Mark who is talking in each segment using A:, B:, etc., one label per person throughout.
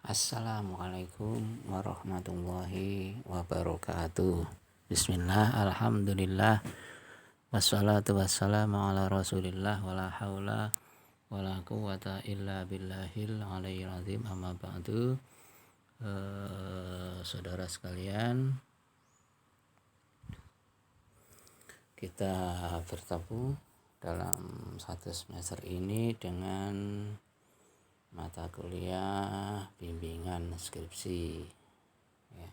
A: Assalamualaikum warahmatullahi wabarakatuh. Bismillah, alhamdulillah, wassalatu wassalamu ala rasulillah, wala hawla wala quwwata illa billahil aliyyil azim, amma ba'du. Saudara sekalian, kita bertemu dalam satu semester ini dengan mata kuliah bimbingan skripsi ya.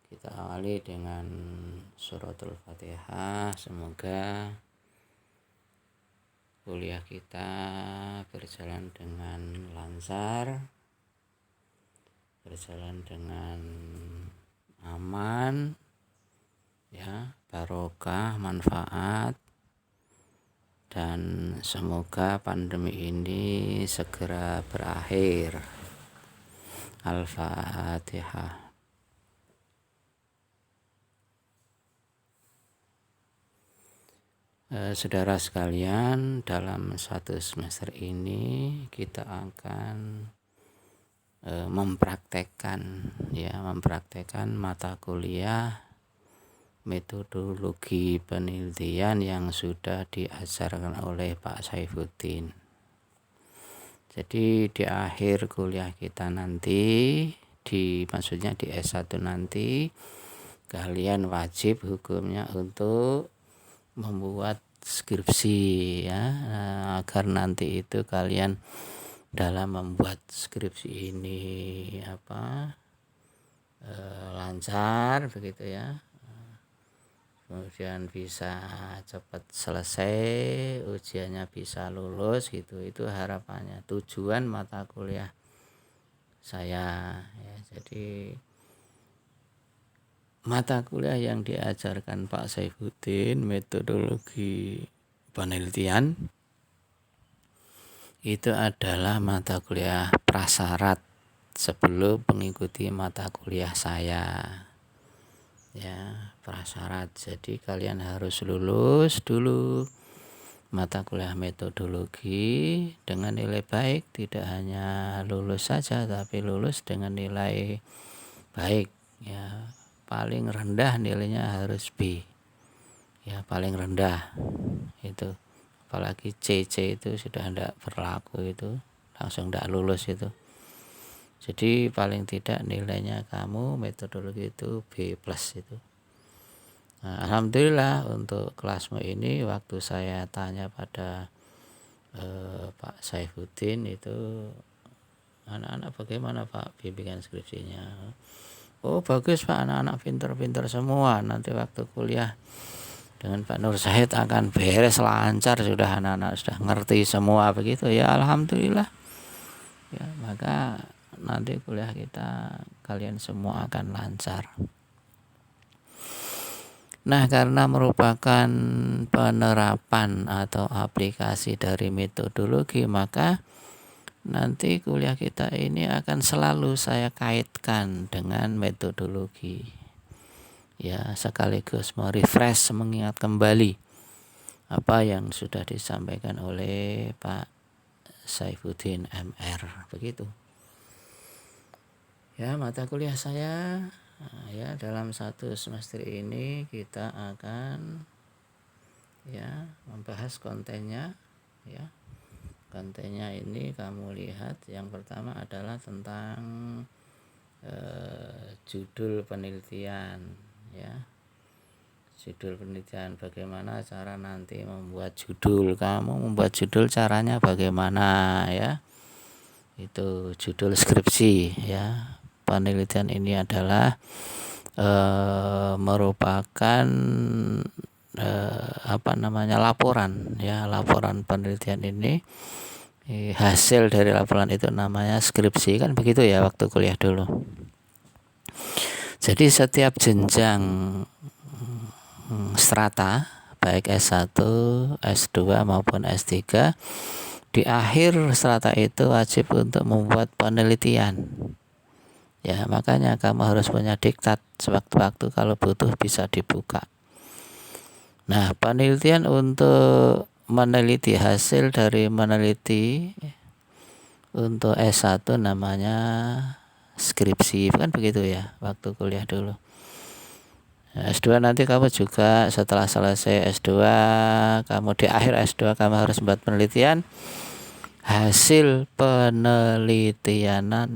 A: Kita awali dengan suratul Fatihah. Semoga kuliah kita berjalan dengan lancar, berjalan dengan aman ya, barokah, manfaat, dan semoga pandemi ini segera berakhir. Al-Fatihah. Saudara sekalian, dalam satu semester ini kita akan mempraktekkan mata kuliah metodologi penelitian yang sudah diajarkan oleh Pak Saifuddin. Jadi di akhir kuliah kita nanti, maksudnya di S1 nanti, kalian wajib hukumnya untuk membuat skripsi ya, agar nanti itu kalian dalam membuat skripsi ini lancar begitu ya. Kemudian bisa cepat selesai, ujiannya bisa lulus gitu. Itu harapannya, tujuan mata kuliah saya ya. Jadi mata kuliah yang diajarkan Pak Saifuddin, metodologi penelitian, itu adalah mata kuliah prasyarat sebelum mengikuti mata kuliah saya ya, prasyarat. Jadi kalian harus lulus dulu mata kuliah metodologi dengan nilai baik. Tidak hanya lulus saja, tapi lulus dengan nilai baik ya. Paling rendah nilainya harus B ya, paling rendah itu. Apalagi CC itu sudah tidak berlaku, itu langsung tidak lulus itu. Jadi paling tidak nilainya kamu metodologi itu B+ itu. Nah, alhamdulillah untuk kelasmu ini, waktu saya tanya pada Pak Saifuddin itu, anak-anak bagaimana Pak bimbingan skripsinya? Oh bagus Pak, anak-anak pintar-pintar semua. Nanti waktu kuliah dengan Pak Nur Zahid akan beres lancar, sudah anak-anak sudah ngerti semua begitu ya, alhamdulillah ya. Maka nanti kuliah kita kalian semua akan lancar. Nah, karena merupakan penerapan atau aplikasi dari metodologi, maka nanti kuliah kita ini akan selalu saya kaitkan dengan metodologi ya, sekaligus merefresh, mengingat kembali apa yang sudah disampaikan oleh Pak Saifuddin MR begitu ya. Mata kuliah saya ya dalam satu semester ini kita akan ya membahas kontennya ya. Kontennya ini kamu lihat, yang pertama adalah tentang judul penelitian ya. Judul penelitian, bagaimana cara nanti membuat judul. Kamu membuat judul caranya bagaimana ya. Itu judul skripsi ya. Penelitian ini adalah merupakan laporan ya. Laporan penelitian ini, hasil dari laporan itu namanya skripsi, kan begitu ya waktu kuliah dulu. Jadi setiap jenjang strata baik S1, S2 maupun S3, di akhir strata itu wajib untuk membuat penelitian ya. Makanya kamu harus punya diktat, sewaktu-waktu kalau butuh bisa dibuka. Nah, penelitian untuk meneliti hasil dari meneliti Untuk S1 namanya skripsi, kan begitu ya waktu kuliah dulu. S2 nanti kamu juga setelah selesai S2, kamu di akhir S2 kamu harus buat penelitian. Hasil penelitiannya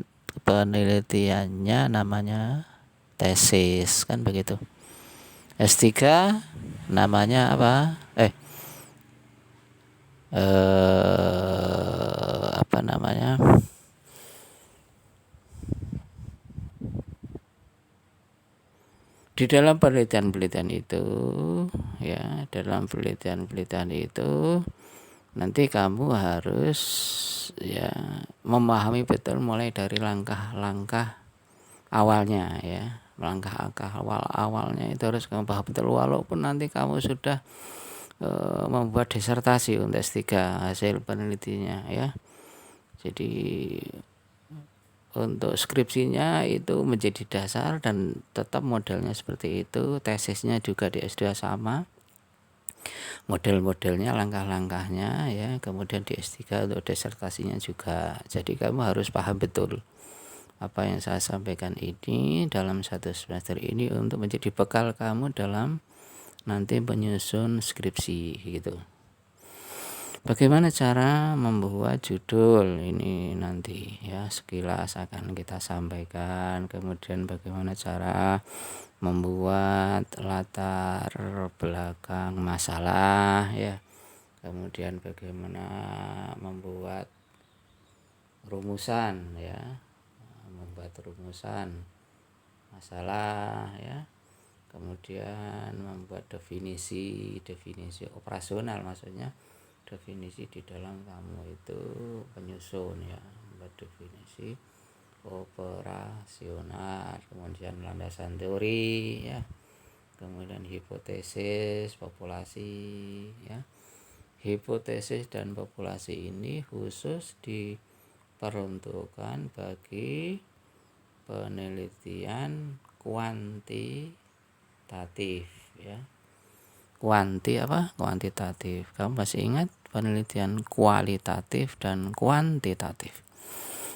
A: namanya tesis, kan begitu. S3 namanya apa? Apa namanya? Di dalam penelitian itu ya, dalam penelitian itu nanti kamu harus ya memahami betul mulai dari langkah-langkah awalnya ya. Langkah-langkah awalnya itu harus kamu paham betul, walaupun nanti kamu sudah membuat disertasi untuk S3 hasil penelitiannya ya. Jadi untuk skripsinya itu menjadi dasar dan tetap modelnya seperti itu. Tesisnya juga di S2 sama, model-modelnya, langkah-langkahnya ya. Kemudian di S3 untuk disertasinya juga. Jadi kamu harus paham betul apa yang saya sampaikan ini dalam satu semester ini untuk menjadi bekal kamu dalam nanti menyusun skripsi gitu. Bagaimana cara membuat judul ini nanti ya, sekilas akan kita sampaikan. Kemudian bagaimana cara membuat latar belakang masalah ya. Kemudian bagaimana membuat rumusan ya, membuat rumusan masalah ya. Kemudian membuat definisi operasional, maksudnya definisi di dalam kamu itu penyusun ya, membuat definisi operasional. Kemudian landasan teori ya, kemudian hipotesis populasi ya. Hipotesis dan populasi ini khusus diperuntukkan bagi penelitian kuantitatif ya. Kuantitatif. Kamu masih ingat penelitian kualitatif dan kuantitatif?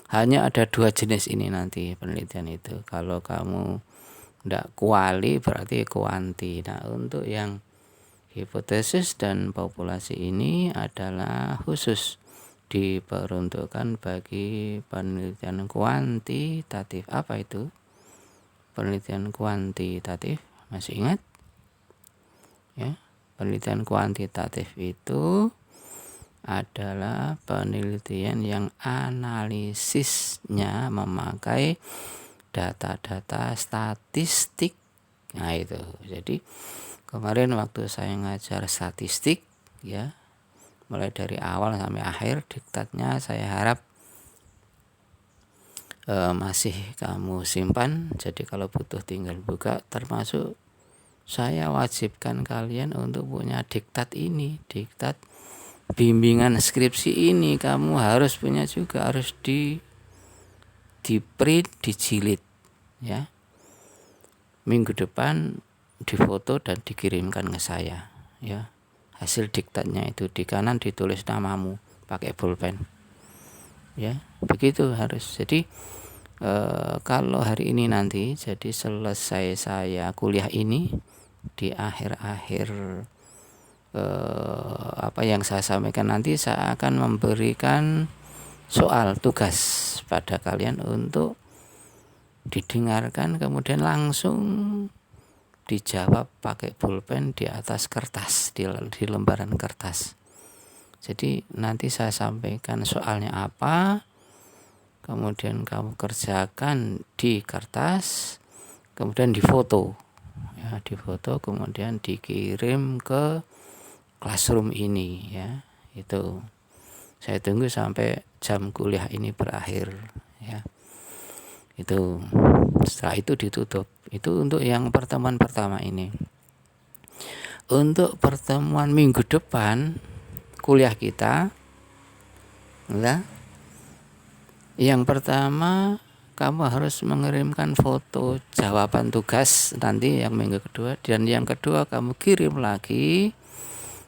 A: Hanya ada dua jenis ini nanti penelitian itu. Kalau kamu tidak kuali berarti kuanti. Nah, untuk yang hipotesis dan populasi ini adalah khusus diperuntukkan bagi penelitian kuantitatif. Apa itu penelitian kuantitatif? Masih ingat? Ya, penelitian kuantitatif itu adalah penelitian yang analisisnya memakai data-data statistik. Nah itu, jadi kemarin waktu saya ngajar statistik ya, mulai dari awal sampai akhir diktatnya saya harap masih kamu simpan. Jadi kalau butuh tinggal buka, termasuk saya wajibkan kalian untuk punya diktat ini, diktat bimbingan skripsi ini kamu harus punya juga, harus di print, dijilid ya. Minggu depan difoto dan dikirimkan ke saya ya. Hasil diktatnya itu di kanan ditulis namamu pakai pulpen. Ya, begitu harus. Jadi kalau hari ini nanti jadi selesai saya kuliah ini, di akhir-akhir apa yang saya sampaikan nanti saya akan memberikan soal tugas pada kalian untuk didengarkan kemudian langsung dijawab pakai pulpen di atas kertas, di lembaran kertas. Jadi nanti saya sampaikan soalnya apa, kemudian kamu kerjakan di kertas, kemudian difoto ya, difoto kemudian dikirim ke classroom ini ya. Itu saya tunggu sampai jam kuliah ini berakhir ya. Itu setelah itu ditutup. Itu untuk yang pertemuan pertama ini. Untuk pertemuan minggu depan kuliah kita ya, yang pertama kamu harus mengirimkan foto jawaban tugas nanti yang minggu kedua, dan yang kedua kamu kirim lagi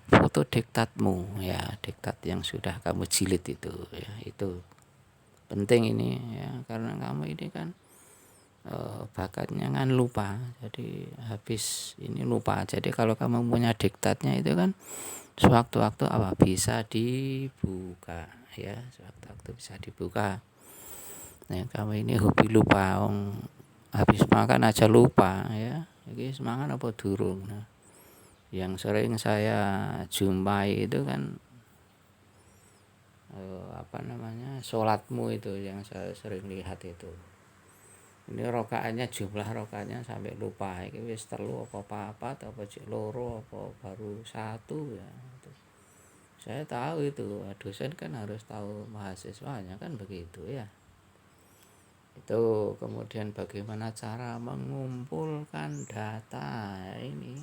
A: foto diktatmu ya, diktat yang sudah kamu jilid itu ya. Itu penting ini ya, karena kamu ini kan bakatnya kan lupa, jadi habis ini lupa. Jadi kalau kamu punya diktatnya itu kan sewaktu-waktu apa bisa dibuka ya, sewaktu-waktu bisa dibuka. Nah, kamu ini hobi lupa, habis makan aja lupa ya. Ini semangat apa durung? Nah, yang sering saya jumpai itu kan sholatmu itu yang saya sering lihat itu. Ini rokaatnya, jumlah rokaatnya sampai lupa. Ini wis telu apa atau cek loro apa baru satu ya. Saya tahu itu, dosen kan harus tahu mahasiswanya kan begitu ya. Itu kemudian bagaimana cara mengumpulkan data ini.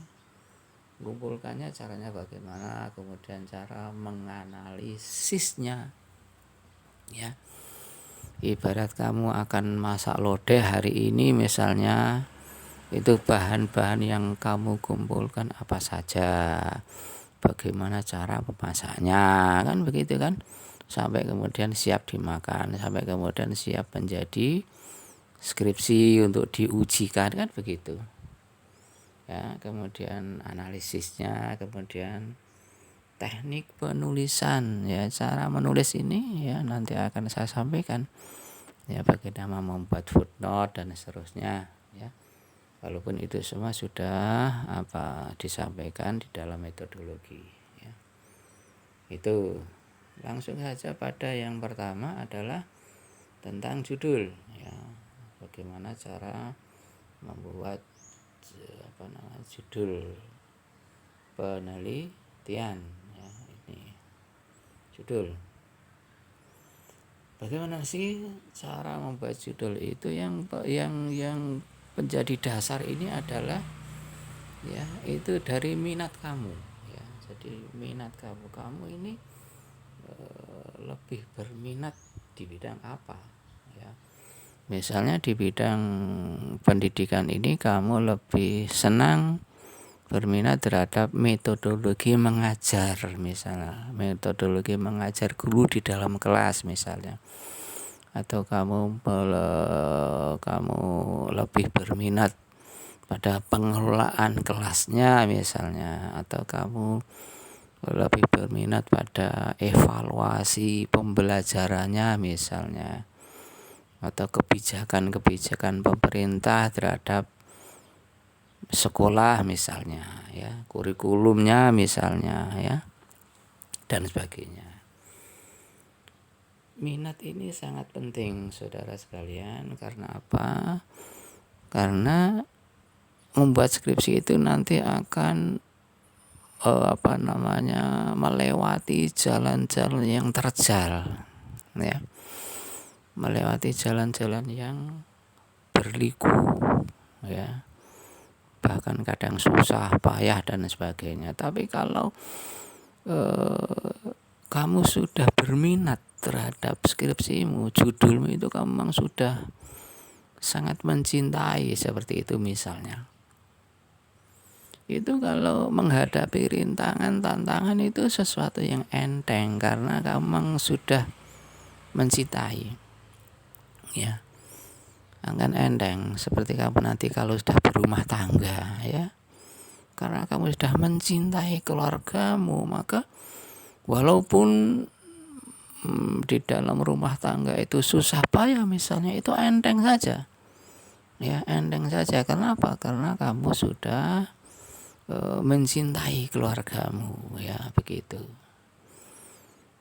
A: Mengumpulkannya caranya bagaimana, kemudian cara menganalisisnya ya. Ibarat kamu akan masak lodeh hari ini misalnya, itu bahan-bahan yang kamu kumpulkan apa saja, bagaimana cara memasaknya, kan begitu kan, sampai kemudian siap dimakan, sampai kemudian siap menjadi skripsi untuk diujikan, kan begitu ya. Kemudian analisisnya, kemudian teknik penulisan ya, cara menulis ini ya nanti akan saya sampaikan ya, bagaimana membuat footnote dan seterusnya ya. Walaupun itu semua sudah disampaikan di dalam metodologi ya. Itu langsung saja pada yang pertama adalah tentang judul ya, bagaimana cara membuat judul penelitian ya. Ini judul, bagaimana sih cara membuat judul itu, yang menjadi dasar ini adalah ya itu dari minat kamu ya. Jadi minat kamu ini lebih berminat di bidang apa ya. Misalnya di bidang pendidikan ini kamu lebih senang berminat terhadap metodologi mengajar, misalnya metodologi mengajar guru di dalam kelas misalnya, atau kamu lebih berminat pada pengelolaan kelasnya misalnya, atau kamu lebih berminat pada evaluasi pembelajarannya misalnya, atau kebijakan pemerintah terhadap sekolah misalnya ya, kurikulumnya misalnya ya, dan sebagainya. Minat ini sangat penting saudara sekalian. Karena apa? Karena membuat skripsi itu nanti akan melewati jalan-jalan yang terjal ya, melewati jalan-jalan yang berliku ya, bahkan kadang susah, payah dan sebagainya. Tapi kalau kamu sudah berminat terhadap skripsimu, judulmu itu kamu memang sudah sangat mencintai seperti itu misalnya, itu kalau menghadapi rintangan, tantangan itu sesuatu yang enteng karena kamu memang sudah mencintai ya. Akan enteng seperti kamu nanti kalau sudah berumah tangga ya, karena kamu sudah mencintai keluargamu, maka walaupun di dalam rumah tangga itu susah payah misalnya, itu enteng saja ya, enteng saja. Kenapa? Karena kamu sudah mencintai keluargamu ya, begitu.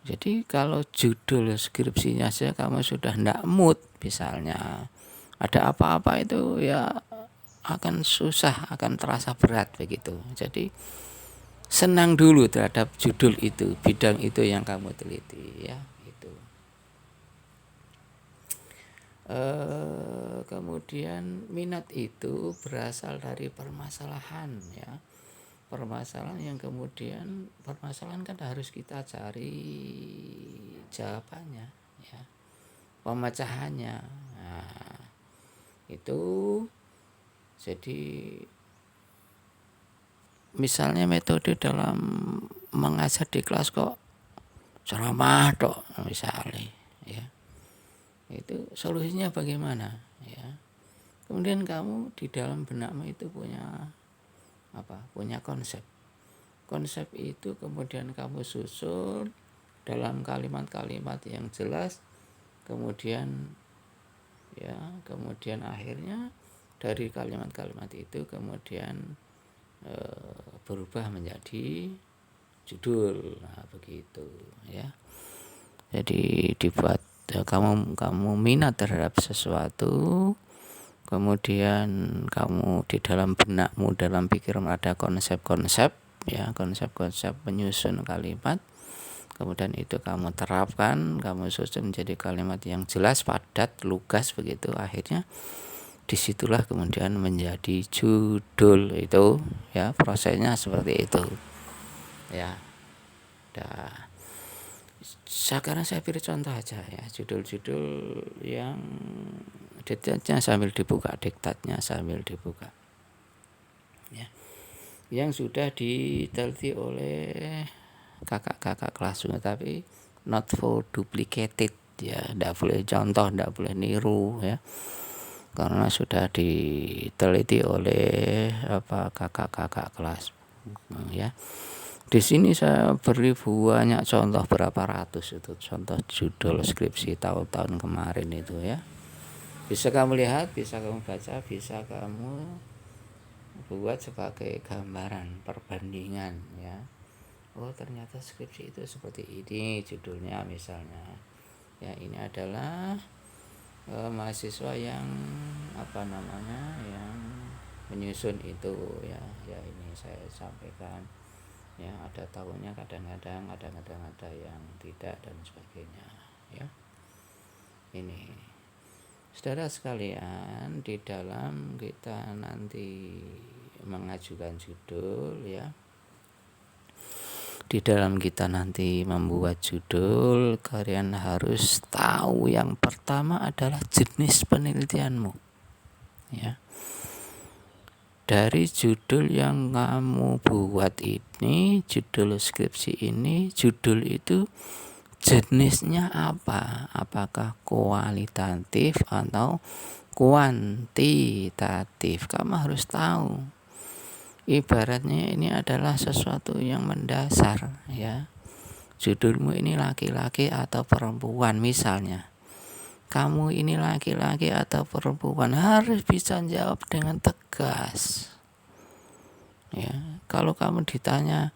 A: Jadi kalau judul skripsinya saja kamu sudah ndak mood misalnya, ada apa-apa itu ya akan susah, akan terasa berat begitu. Jadi senang dulu terhadap judul itu, bidang itu yang kamu teliti ya, itu. Kemudian minat itu berasal dari permasalahan ya, permasalahan yang kemudian permasalahan kan harus kita cari jawabannya ya, pemecahannya. Nah, itu jadi misalnya metode dalam mengajar di kelas kok ceramah tok misalnya ya, Itu solusinya bagaimana, ya. Kemudian kamu di dalam benakmu itu punya punya konsep. Konsep itu kemudian kamu susun dalam kalimat-kalimat yang jelas, kemudian akhirnya dari kalimat-kalimat itu kemudian berubah menjadi judul. Nah, begitu, ya. Jadi dibuat kamu minat terhadap sesuatu, kemudian kamu di dalam benakmu, dalam pikiran ada konsep-konsep, ya, konsep-konsep penyusun kalimat, kemudian itu kamu terapkan, kamu susun menjadi kalimat yang jelas, padat, lugas, begitu. Akhirnya disitulah kemudian menjadi judul. Itu, ya, prosesnya seperti itu, ya. Sekarang saya beri contoh aja, ya, judul-judul yang diktatnya sambil dibuka, ya, yang sudah diteliti oleh kakak-kakak kelas, tapi not for duplicated, ya, tidak boleh contoh, tidak boleh niru, ya, karena sudah diteliti oleh kakak-kakak kelas, ya. Di sini saya beri banyak contoh, berapa ratus itu contoh judul skripsi tahun-tahun kemarin itu, ya. Bisa kamu lihat, bisa kamu baca, bisa kamu buat sebagai gambaran perbandingan, ya. Oh, ternyata skripsi itu seperti ini judulnya misalnya. Ya, ini adalah mahasiswa yang yang menyusun itu, ya. Ya, ini saya sampaikan. Ya, ada tahunnya, kadang-kadang ada yang tidak dan sebagainya, ya. Ini, saudara sekalian, di dalam kita nanti mengajukan judul, ya, di dalam kita nanti membuat judul, kalian harus tahu yang pertama adalah jenis penelitianmu, ya. Dari judul yang kamu buat ini, judul skripsi ini, judul itu jenisnya apa? Apakah kualitatif atau kuantitatif? Kamu harus tahu. Ibaratnya ini adalah sesuatu yang mendasar, ya. Judulmu ini laki-laki atau perempuan misalnya. Kamu ini laki-laki atau perempuan, harus bisa jawab dengan tegas, ya. Kalau kamu ditanya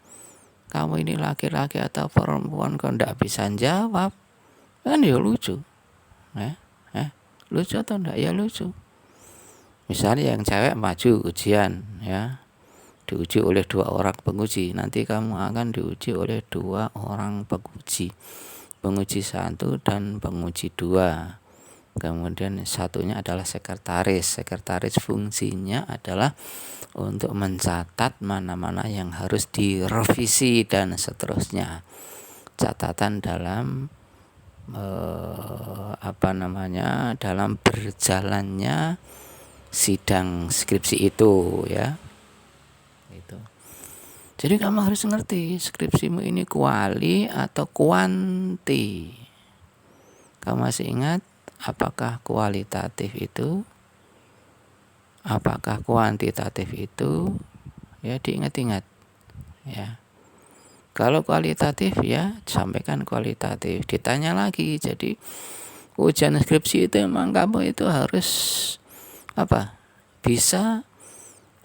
A: kamu ini laki-laki atau perempuan, kau tidak bisa jawab, kan ya lucu, ya. Lucu atau enggak? Ya lucu. Misalnya yang cewek maju ujian, ya, diuji oleh 2 orang penguji, nanti kamu akan diuji oleh 2 orang penguji 1 dan penguji 2. Kemudian satunya adalah sekretaris fungsinya adalah untuk mencatat mana-mana yang harus direvisi dan seterusnya, catatan dalam dalam berjalannya sidang skripsi itu, ya. Itu. Jadi kamu harus ngerti skripsimu ini kuali atau kuanti. Kamu masih ingat apakah kualitatif itu, apakah kuantitatif itu? Ya, diingat-ingat, ya. Kalau kualitatif, ya, sampaikan kualitatif. Ditanya lagi, jadi ujian skripsi itu memang kamu itu harus bisa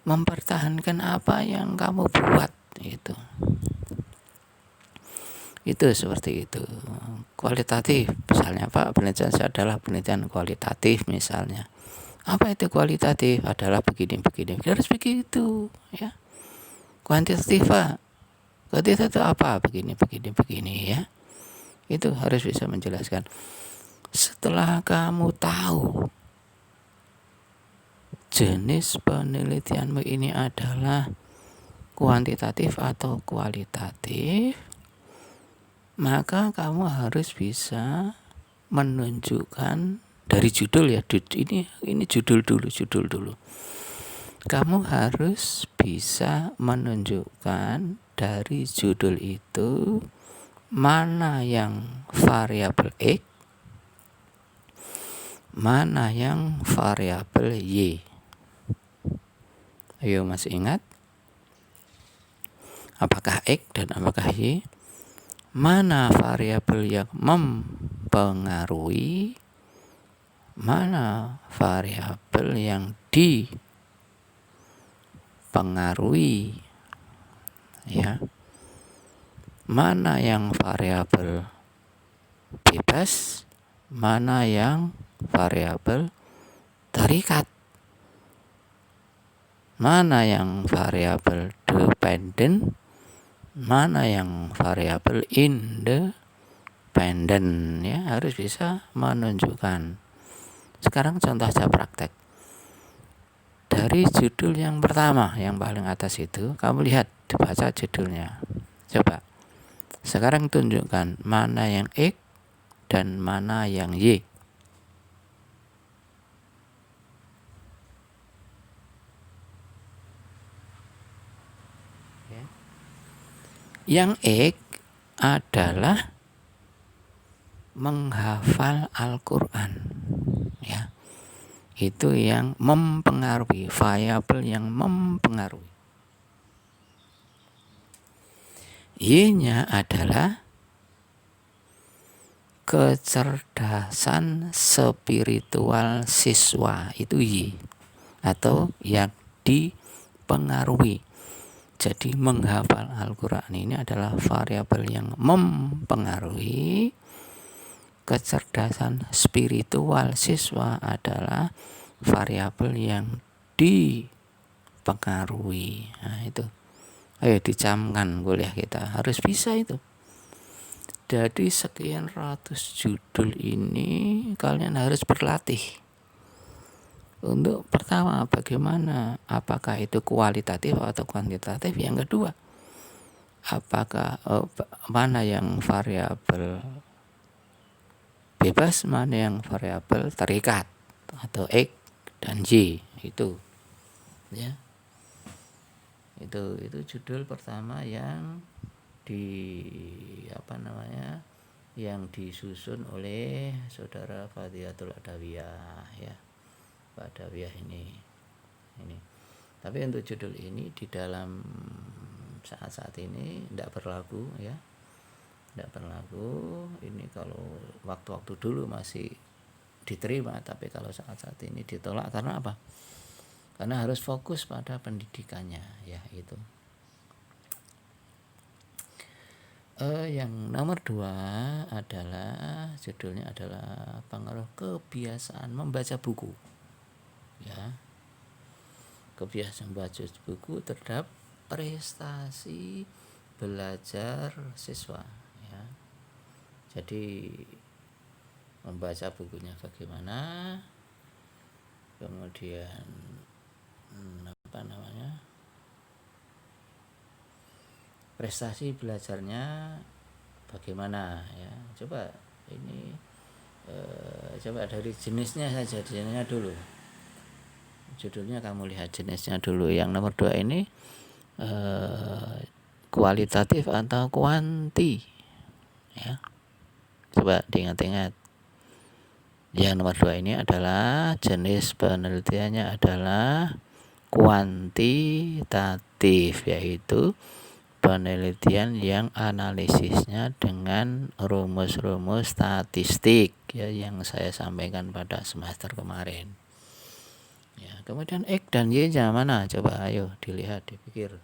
A: mempertahankan apa yang kamu buat itu. Itu seperti itu. Kualitatif, misalnya penelitian saya adalah penelitian kualitatif misalnya. Apa itu kualitatif? Adalah begini, harus begitu, ya. Kuantitatif, kuantitatif itu apa? Begini, ya. Itu harus bisa menjelaskan. Setelah kamu tahu jenis penelitianmu ini adalah kuantitatif atau kualitatif, maka kamu harus bisa menunjukkan dari judul, ya. Ini judul dulu. Kamu harus bisa menunjukkan dari judul itu mana yang variabel X, mana yang variabel Y. Ayo, masih ingat? Apakah X dan apakah Y? Mana variabel yang mempengaruhi, mana variabel yang dipengaruhi, ya. Mana yang variabel bebas, mana yang variabel terikat, mana yang variabel dependen, mana yang variabel independen, ya, harus bisa menunjukkan. Sekarang contoh aja praktek. Dari judul yang pertama, yang paling atas itu, kamu lihat, dibaca judulnya. Coba. Sekarang tunjukkan mana yang X dan mana yang Y. Yang X adalah menghafal Al-Quran, ya. Itu yang mempengaruhi, variabel yang mempengaruhi. Y-nya adalah kecerdasan spiritual siswa, itu Y, atau yang dipengaruhi. Jadi menghafal Al-Quran ini adalah variabel yang mempengaruhi. Kecerdasan spiritual siswa adalah variabel yang dipengaruhi. Nah, itu. Ayo dicamkan kuliah kita, harus bisa itu. Jadi sekian ratus judul ini kalian harus berlatih. Untuk pertama, bagaimana? Apakah itu kualitatif atau kuantitatif? Yang kedua, apakah mana yang variabel bebas, mana yang variabel terikat atau X dan Y, itu, ya. Itu judul pertama yang yang disusun oleh saudara Fadilatul Adawiyah, ya. Adawiyah ini. Tapi untuk judul ini di dalam saat ini tidak berlaku, ya. Tidak berlaku. Ini kalau waktu-waktu dulu masih diterima, tapi kalau saat ini ditolak. Karena apa? Karena harus fokus pada pendidikannya, ya, itu. Yang nomor 2 adalah judulnya adalah pengaruh kebiasaan membaca buku, ya. Kebiasaan membaca buku terhadap prestasi belajar siswa, ya. Jadi membaca bukunya bagaimana, kemudian prestasi belajarnya bagaimana, ya. Coba ini coba dari jenisnya saja, jenisnya dulu. Judulnya kamu lihat jenisnya dulu. Yang nomor 2 ini kualitatif atau kuanti, ya. Coba diingat-ingat. Yang nomor 2 ini adalah jenis penelitiannya adalah kuantitatif, yaitu penelitian yang analisisnya dengan rumus-rumus statistik, ya, yang saya sampaikan pada semester kemarin, ya. Kemudian X dan Y-nya mana? Coba ayo dilihat, dipikir.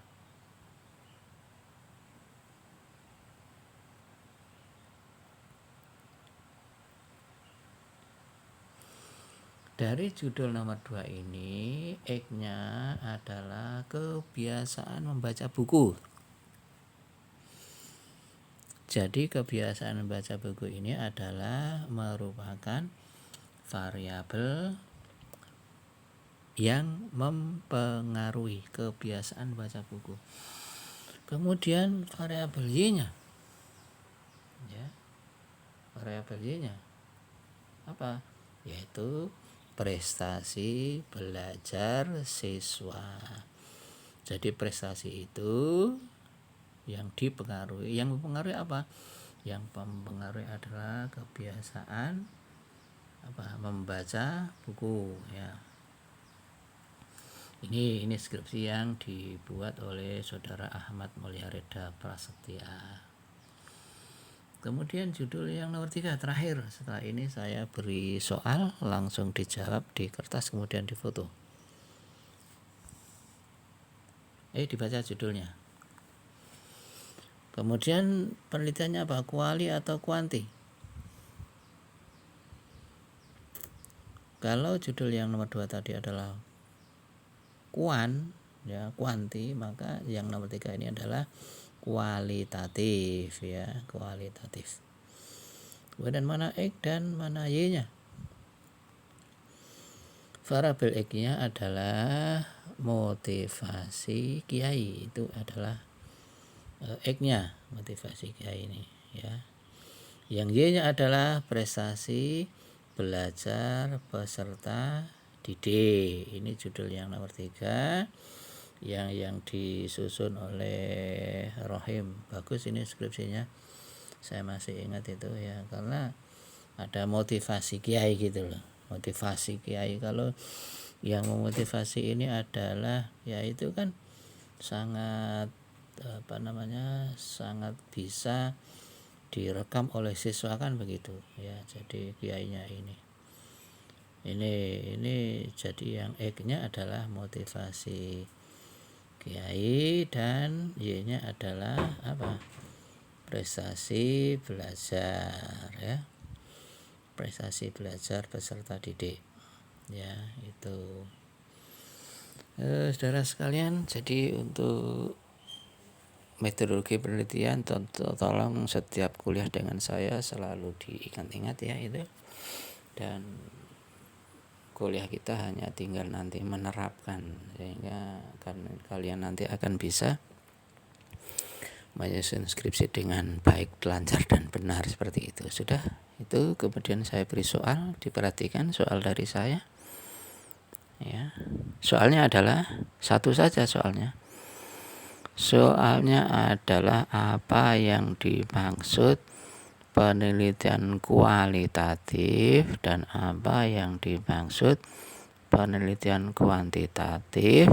A: Dari judul nomor 2 ini, X-nya adalah kebiasaan membaca buku. Jadi kebiasaan membaca buku ini adalah merupakan variabel yang mempengaruhi kebiasaan baca buku. Kemudian variabel Y-nya, ya. Variabel Y-nya apa? Yaitu prestasi belajar siswa. Jadi prestasi itu yang dipengaruhi, yang mempengaruhi apa? Yang mempengaruhi adalah kebiasaan membaca buku ya. Ini skripsi yang dibuat oleh Saudara Ahmad Mulyaredha Prasetya. Kemudian judul yang nomor 3 terakhir. Setelah ini saya beri soal, langsung dijawab di kertas kemudian difoto. Dibaca judulnya. Kemudian penelitiannya apa? Kuali atau kuanti? Kalau judul yang nomor 2 tadi adalah kuanti, maka yang nomor 3 ini adalah kualitatif ya, kualitatif. Kemudian mana X dan mana Y-nya? Variabel X-nya adalah motivasi kiai, itu adalah X-nya, motivasi kiai ini ya. Yang Y-nya adalah prestasi belajar peserta didik. Ini judul yang nomor 3 yang disusun oleh Rohim. Bagus ini skripsinya, saya masih ingat itu ya, karena ada motivasi kiai gitu loh. Motivasi kiai, kalau yang memotivasi ini adalah ya itu kan sangat sangat bisa direkam oleh siswa kan begitu ya. Jadi kiainya ini jadi yang X-nya adalah motivasi kiai dan Y-nya adalah apa? Prestasi belajar ya. Prestasi belajar peserta didik. Ya, itu. Saudara sekalian, jadi untuk metodologi penelitian tolong setiap kuliah dengan saya selalu diingat-ingat ya itu. Dan kuliah kita hanya tinggal nanti menerapkan, sehingga kalian nanti akan bisa menyusun skripsi dengan baik, lancar dan benar seperti itu. Sudah itu, kemudian saya beri soal, diperhatikan soal dari saya ya. Soalnya adalah satu saja soalnya adalah apa yang dimaksud penelitian kualitatif dan apa yang dimaksud penelitian kuantitatif.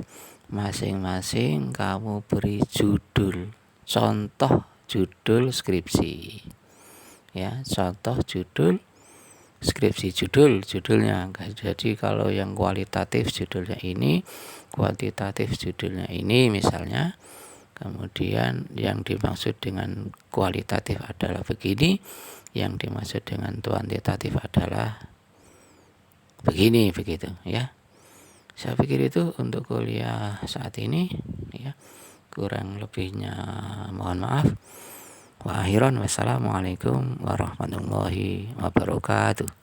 A: Masing-masing kamu beri judul, contoh judul skripsi ya, contoh judul skripsi, judulnya. Jadi kalau yang kualitatif judulnya ini, kuantitatif judulnya ini misalnya. Kemudian yang dimaksud dengan kualitatif adalah begini, yang dimaksud dengan kuantitatif adalah begini, begitu ya. Saya pikir itu untuk kuliah saat ini ya. Kurang lebihnya mohon maaf. Wa akhiran wassalamualaikum warahmatullahi wabarakatuh.